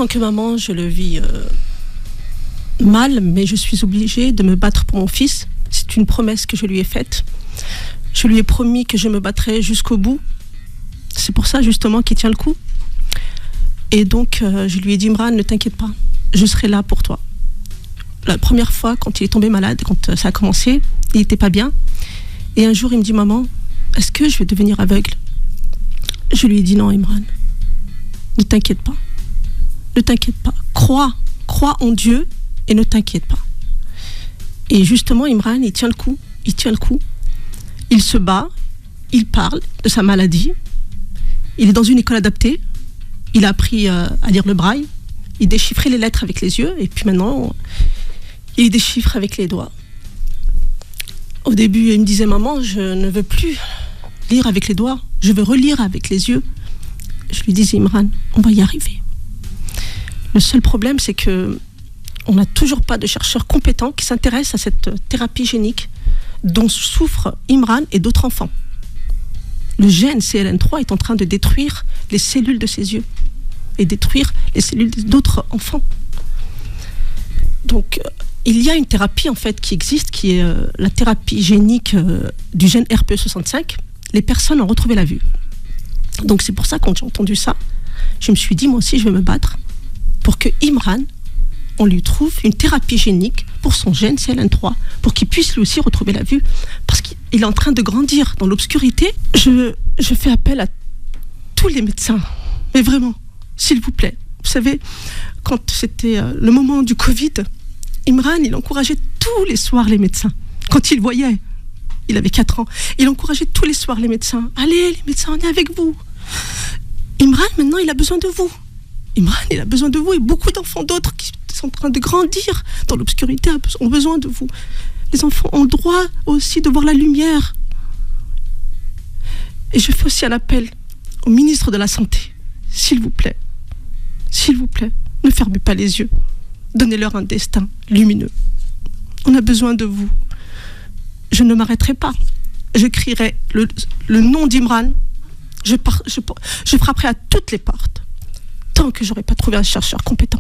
tant que maman, je le vis mal, mais je suis obligée de me battre pour mon fils. C'est une promesse que je lui ai faite. Je lui ai promis que je me battrais jusqu'au bout. C'est pour ça justement qu'il tient le coup. Et donc je lui ai dit, Imran, ne t'inquiète pas, je serai là pour toi. La première fois, quand il est tombé malade, quand ça a commencé, il n'était pas bien. Et un jour, il me dit, maman, est-ce que je vais devenir aveugle? Je lui ai dit, non, Imran, ne t'inquiète pas. Ne t'inquiète pas. Crois en Dieu et ne t'inquiète pas. Et justement, Imran, il tient le coup. Il tient le coup. Il se bat. Il parle de sa maladie. Il est dans une école adaptée. Il a appris à lire le braille. Il déchiffrait les lettres avec les yeux. Et puis maintenant, il déchiffre avec les doigts. Au début, il me disait, maman, je ne veux plus lire avec les doigts. Je veux relire avec les yeux. Je lui disais, Imran, on va y arriver. Le seul problème, c'est que on n'a toujours pas de chercheurs compétents qui s'intéressent à cette thérapie génique dont souffrent Imran et d'autres enfants. Le gène CLN3 est en train de détruire les cellules de ses yeux et détruire les cellules d'autres enfants. Donc, il y a une thérapie en fait qui existe, qui est la thérapie génique du gène RPE65. Les personnes ont retrouvé la vue. Donc, c'est pour ça, quand j'ai entendu ça, je me suis dit, moi aussi, je vais me battre pour que Imran, on lui trouve une thérapie génique pour son gène CLN3, pour qu'il puisse lui aussi retrouver la vue, parce qu'il est en train de grandir dans l'obscurité. Je fais appel à tous les médecins, mais vraiment, s'il vous plaît. Vous savez, quand c'était le moment du Covid, Imran, il encourageait tous les soirs les médecins. Quand il voyait, il avait 4 ans, il encourageait tous les soirs les médecins. Allez, les médecins, on est avec vous. Imran, maintenant, il a besoin de vous. Imran, il a besoin de vous, et beaucoup d'enfants d'autres qui sont en train de grandir dans l'obscurité ont besoin de vous. Les enfants ont le droit aussi de voir la lumière. Et je fais aussi un appel au ministre de la Santé. S'il vous plaît, ne fermez pas les yeux. Donnez-leur un destin lumineux. On a besoin de vous. Je ne m'arrêterai pas. Je crierai le nom d'Imran. Je frapperai à toutes les portes tant que je n'aurai pas trouvé un chercheur compétent.